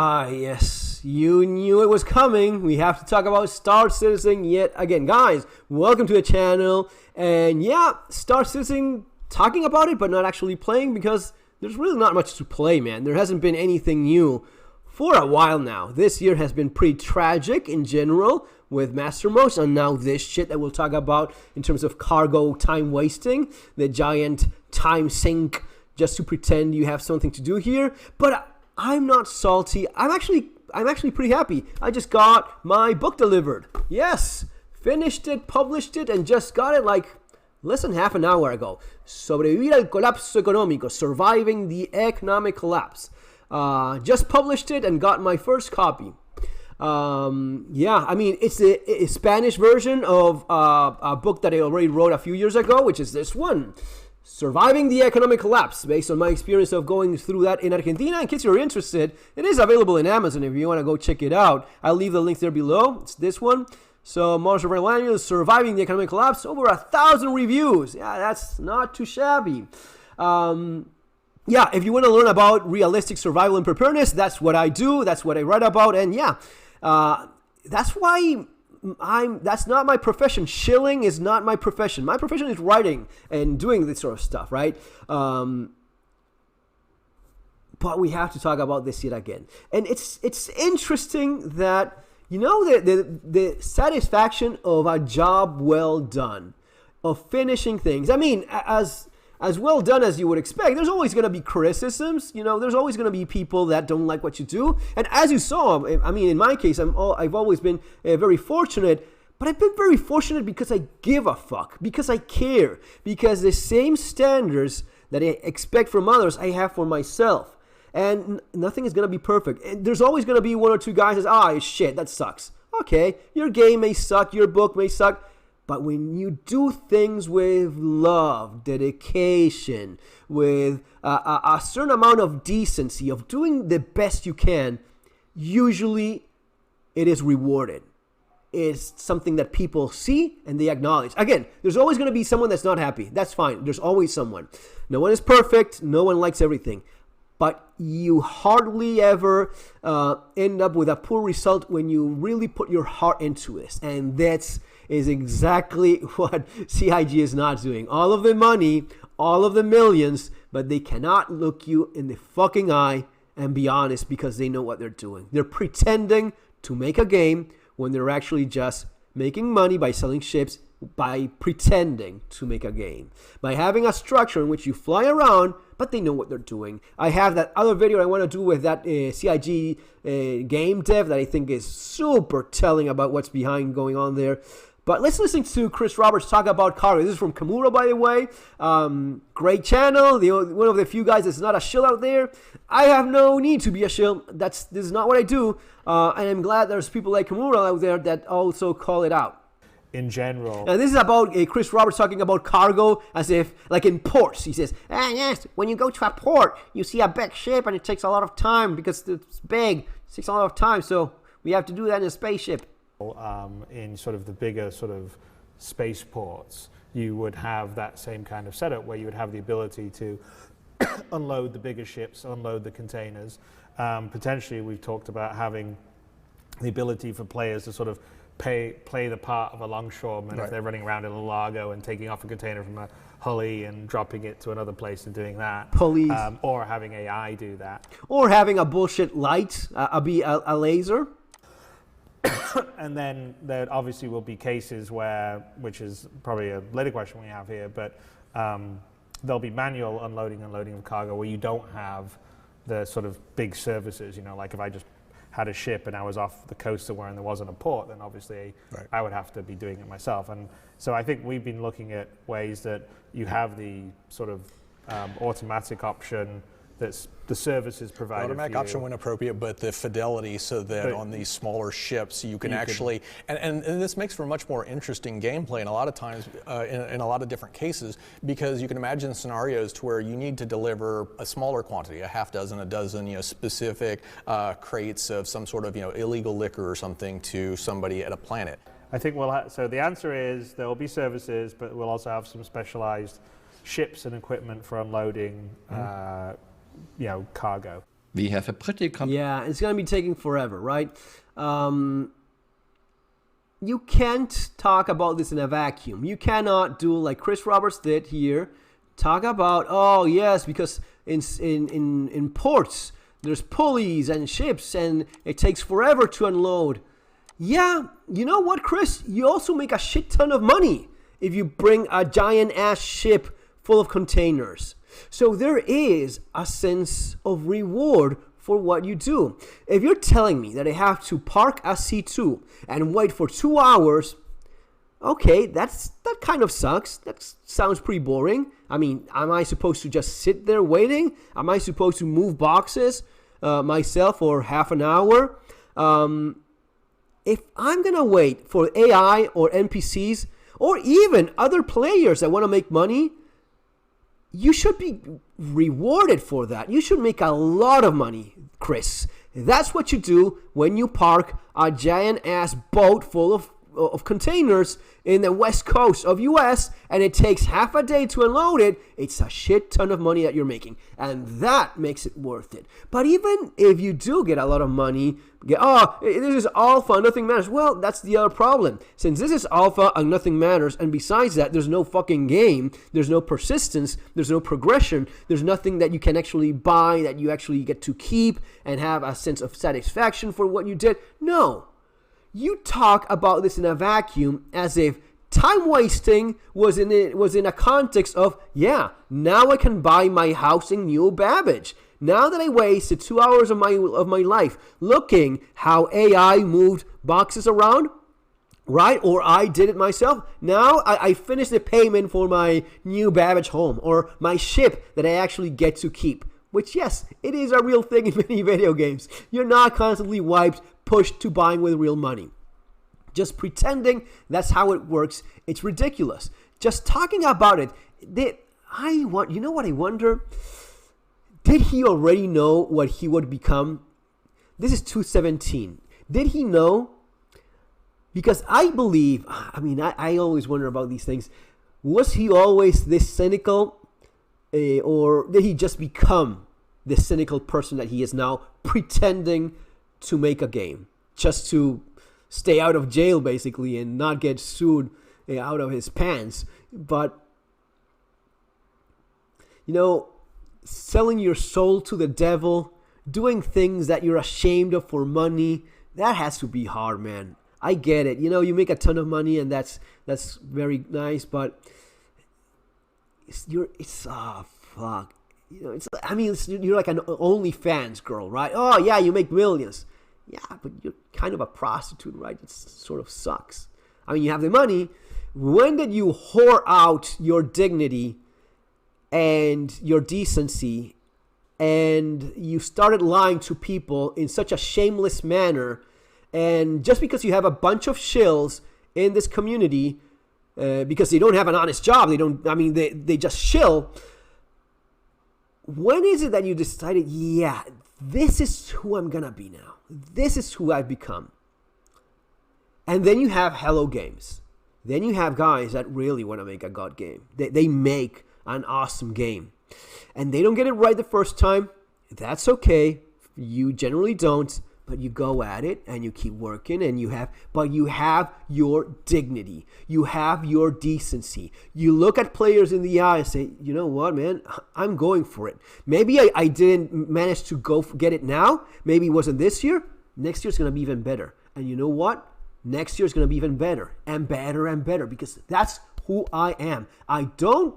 Yes, you knew it was coming. We have to talk about Star Citizen yet again. Guys, welcome to the channel. And yeah, Star Citizen, talking about it, but not actually playing because there's really not much to play, man. There hasn't been anything new for a while now. This year has been pretty tragic in general with Master Modes, and now this shit that we'll talk about in terms of cargo time wasting, the giant time sink just to pretend you have something to do here. But I'm not salty. I'm actually pretty happy. I just got my book delivered. Yes, finished it, published it, and just got it like less than half an hour ago. Sobrevivir al colapso económico, surviving the economic collapse. Just published it and got my first copy. Yeah, I mean, it's a Spanish version of a book that I already wrote a few years ago, which is this one. Surviving the Economic Collapse, based on my experience of going through that in Argentina. In case you're interested, it is available in Amazon if you want to go check it out. I'll leave the links there below. It's this one. So, Monster Surviving the Economic Collapse, over 1,000 reviews. Yeah, that's not too shabby. Yeah, if you want to learn about realistic survival and preparedness, that's what I do. That's what I write about. And yeah, that's why that's not my profession. Shilling is not my profession. My profession is writing and doing this sort of stuff, right? But we have to talk about this yet again. And it's interesting that, you know, the satisfaction of a job well done, of finishing things. I mean, as well done as you would expect, there's always going to be criticisms. You know, there's always going to be people that don't like what you do. And as you saw, I mean, in my case, I've always been very fortunate. But I've been very fortunate because I give a fuck, because I care, because the same standards that I expect from others, I have for myself. And nothing is going to be perfect. And there's always going to be one or two guys that say, shit, that sucks. Okay, your game may suck, your book may suck. But when you do things with love, dedication, with a certain amount of decency, of doing the best you can, usually it is rewarded. It's something that people see and they acknowledge. Again, there's always going to be someone that's not happy. That's fine. There's always someone. No one is perfect. No one likes everything. But you hardly ever end up with a poor result when you really put your heart into this. And that's is exactly what CIG is not doing. All of the money, all of the millions, but they cannot look you in the fucking eye and be honest because they know what they're doing. They're pretending to make a game when they're actually just making money by selling ships, by pretending to make a game, by having a structure in which you fly around, but they know what they're doing. I have that other video I want to do with that CIG game dev that I think is super telling about what's behind going on there. But let's listen to Chris Roberts talk about cargo. This is from Kamura, by the way. Great channel. One of the few guys that's not a shill out there. I have no need to be a shill. This is not what I do. And I'm glad there's people like Kamura out there that also call it out. In general. And this is about Chris Roberts talking about cargo as if, like in ports. He says, yes, when you go to a port, you see a big ship and it takes a lot of time because it's big. It takes a lot of time. So we have to do that in a spaceship. In sort of the bigger sort of spaceports, you would have that same kind of setup where you would have the ability to unload the bigger ships, unload the containers. Potentially, we've talked about having the ability for players to sort of play the part of a longshoreman if they're running around in a largo and taking off a container from a Hully and dropping it to another place and doing that. Police. Or having AI do that. Or having a bullshit light, a laser. And then there obviously will be cases where, which is probably a later question we have here, but there'll be manual unloading and loading of cargo where you don't have the sort of big services, you know, like if I just had a ship and I was off the coast somewhere and there wasn't a port, then obviously I would have to be doing it myself. And so I think we've been looking at ways that you have the sort of automatic option that's the services provided. Automatic option when appropriate, but the fidelity so that on these smaller ships you can actually, and this makes for much more interesting gameplay in a lot of times, in a lot of different cases, because you can imagine scenarios to where you need to deliver a smaller quantity, a half dozen, a dozen, you know, specific crates of some sort of, you know, illegal liquor or something to somebody at a planet. I think so the answer is there will be services, but we'll also have some specialized ships and equipment for unloading you know, cargo. We have a pretty Yeah, it's going to be taking forever, right? You can't talk about this in a vacuum. You cannot do like Chris Roberts did here. Talk about, oh yes, because in ports there's pulleys and ships and it takes forever to unload. Yeah, you know what, Chris? You also make a shit ton of money if you bring a giant ass ship full of containers. So there is a sense of reward for what you do. If you're telling me that I have to park a C2 and wait for 2 hours, okay, that kind of sucks. That sounds pretty boring. I mean, am I supposed to just sit there waiting? Am I supposed to move boxes myself for half an hour? If I'm going to wait for AI or NPCs or even other players that want to make money, you should be rewarded for that. You should make a lot of money, Chris. That's what you do when you park a giant ass boat full of containers in the west coast of US and it takes half a day to unload it. It's a shit ton of money that you're making, and that makes it worth it. But even if you do get a lot of money, this is alpha, nothing matters. Well, that's the other problem. Since this is alpha and nothing matters, and besides that, there's no fucking game, there's no persistence, there's no progression, there's nothing that you can actually buy that you actually get to keep and have a sense of satisfaction for what you did. No. You talk about this in a vacuum as if time wasting was in a context of, yeah, now I can buy my house in New Babbage. Now that I wasted 2 hours of my life looking how AI moved boxes around, right? Or I did it myself. Now I finished the payment for my New Babbage home or my ship that I actually get to keep. Which, yes, it is a real thing in many video games. You're not constantly pushed to buying with real money. Just pretending that's how it works, it's ridiculous. Just talking about it, you know what I wonder? Did he already know what he would become? This is 2017. Did he know? Because I believe, I always wonder about these things. Was he always this cynical? Or did he just become the cynical person that he is now, pretending to make a game just to stay out of jail basically and not get sued out of his pants? But selling your soul to the devil, doing things that you're ashamed of for money, that has to be hard, man. I get it. You make a ton of money and that's very nice, but you're like an OnlyFans girl, right? Oh yeah, you make millions. Yeah, but you're kind of a prostitute, right? It sort of sucks. You have the money. When did you whore out your dignity and your decency, and you started lying to people in such a shameless manner, and just because you have a bunch of shills in this community, because they don't have an honest job, they just shill. When is it that you decided, yeah, this is who I'm gonna be now? This is who I've become. And then you have Hello Games. Then you have guys that really want to make a god game. They make an awesome game. And they don't get it right the first time. That's okay. You generally don't. But you go at it and you keep working and you have your dignity. You have your decency. You look at players in the eye and say, you know what, man, I'm going for it. Maybe I didn't manage to get it now. Maybe it wasn't this year. Next year's going to be even better. And you know what? Next year's going to be even better and better and better, because that's who I am. I don't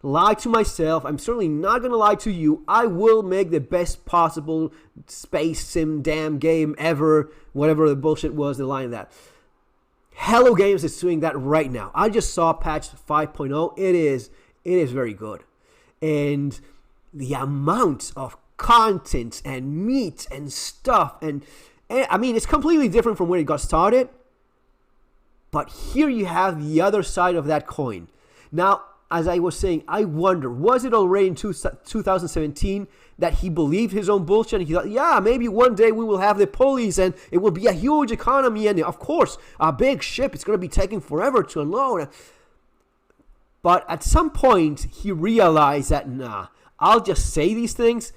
lie to myself. I'm certainly not going to lie to you. I will make the best possible space sim damn game ever, whatever the bullshit was, the line of that. Hello Games is doing that right now. I just saw patch 5.0. It is very good. And the amount of content and meat and stuff, and it's completely different from where it got started. But here you have the other side of that coin. Now, as I was saying, I wonder, was it already in 2017 that he believed his own bullshit and he thought, yeah, maybe one day we will have the pulleys and it will be a huge economy, and of course, a big ship, it's going to be taking forever to unload. But at some point, he realized that, nah, I'll just say these things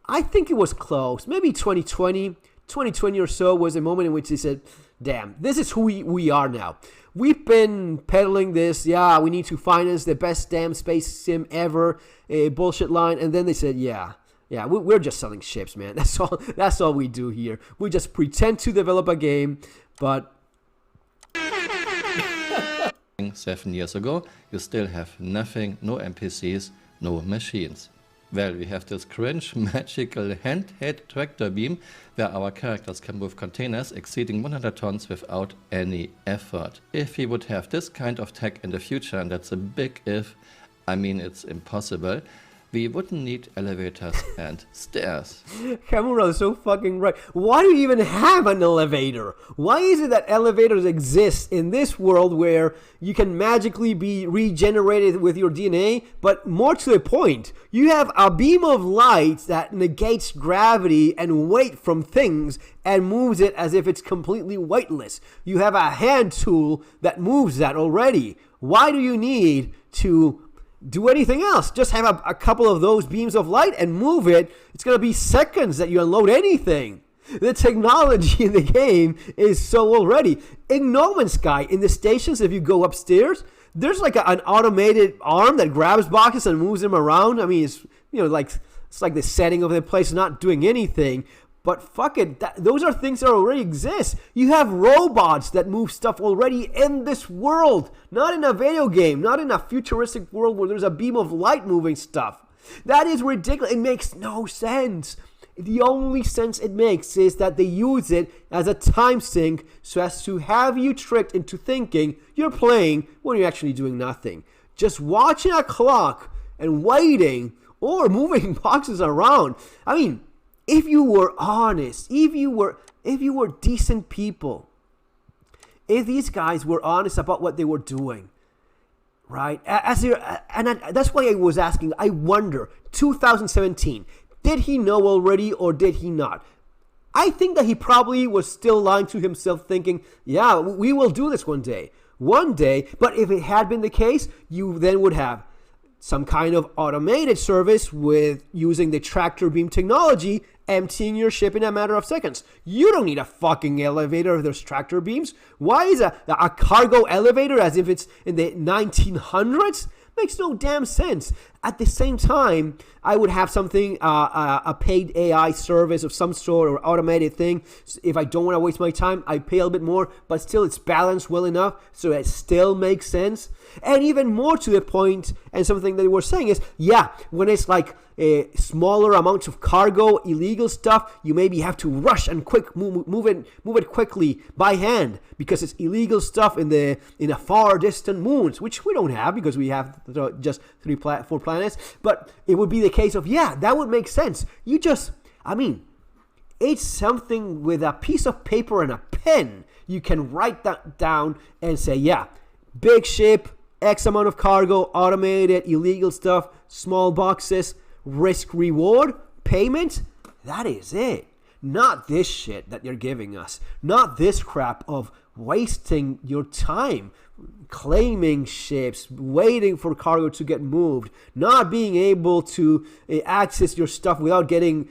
I think it was close. Maybe 2020 or so was a moment in which they said, damn, this is who we are now. We've been peddling this, yeah, we need to finance the best damn space sim ever, a bullshit line. And then they said, yeah, we're just selling ships, man. That's all we do here. We just pretend to develop a game, but 7 years ago, you still have nothing, no NPCs, no machines. Well, we have this cringe magical handheld tractor beam where our characters can move containers exceeding 100 tons without any effort. If we would have this kind of tech in the future, and that's a big if, I mean it's impossible, we wouldn't need elevators and stairs. Kamura is so fucking right. Why do you even have an elevator? Why is it that elevators exist in this world where you can magically be regenerated with your DNA? But more to the point, you have a beam of light that negates gravity and weight from things and moves it as if it's completely weightless. You have a hand tool that moves that already. Why do you need to do anything else? Just have a couple of those beams of light and move it. It's going to be seconds that you unload anything. The technology in the game is so already. In No Man's Sky, in the stations, if you go upstairs, there's like an automated arm that grabs boxes and moves them around. I mean, it's it's like the setting of the place not doing anything. But fuck it, those are things that already exist. You have robots that move stuff already in this world. Not in a video game, not in a futuristic world where there's a beam of light moving stuff. That is ridiculous. It makes no sense. The only sense it makes is that they use it as a time sink so as to have you tricked into thinking you're playing when you're actually doing nothing. Just watching a clock and waiting or moving boxes around. I mean, if you were honest, if you were decent people, if these guys were honest about what they were doing, right? That's why I was asking. I wonder, 2017, did he know already or did he not? I think that he probably was still lying to himself, thinking, "Yeah, we will do this one day." But if it had been the case, you then would have some kind of automated service with using the tractor beam technology, emptying your ship in a matter of seconds. You don't need a fucking elevator if there's tractor beams. Why is a cargo elevator as if it's in the 1900s? Makes no damn sense. At the same time, I would have something, a paid AI service of some sort or automated thing. If I don't want to waste my time, I pay a little bit more, but still it's balanced well enough so it still makes sense. And even more to the point, and something that they were saying is, yeah, when it's like smaller amounts of cargo, illegal stuff, you maybe have to rush and move it quickly by hand because it's illegal stuff in a far distant moons, which we don't have because we have just 4 planets. But it would be the case of, yeah, that would make sense. It's something with a piece of paper and a pen. You can write that down and say, yeah, big ship, X amount of cargo, automated, illegal stuff, small boxes, risk reward, payment. That is it. Not this shit that you're giving us. Not this crap of wasting your time claiming ships, waiting for cargo to get moved, not being able to access your stuff without getting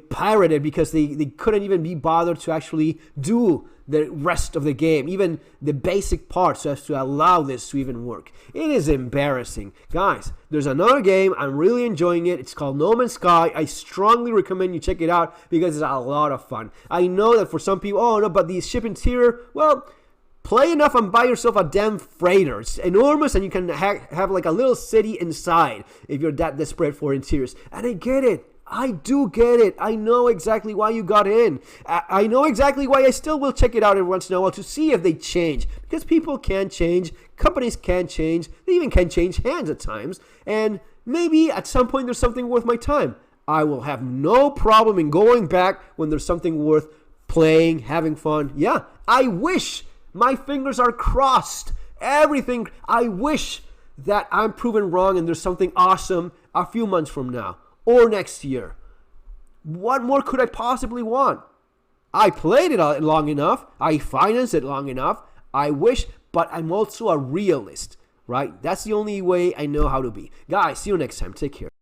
pirated because they couldn't even be bothered to actually do the rest of the game, even the basic parts, so as to allow this to even work. It is embarrassing. Guys, there's another game. I'm really enjoying it. It's called No Man's Sky. I strongly recommend you check it out because it's a lot of fun. I know that for some people, oh no, but the ship interior, well, play enough and buy yourself a damn freighter. It's enormous and you can have like a little city inside if you're that desperate for interiors. And I get it. I do get it. I know exactly why you got in. I know exactly why I still will check it out every once in a while to see if they change. Because people can change. Companies can change. They even can change hands at times. And maybe at some point there's something worth my time. I will have no problem in going back when there's something worth playing, having fun. Yeah, I wish. My fingers are crossed. Everything. I wish that I'm proven wrong and there's something awesome a few months from now. Or next year. What more could I possibly want? I played it long enough. I financed it long enough. I wish, but I'm also a realist, right? That's the only way I know how to be. Guys, see you next time. Take care.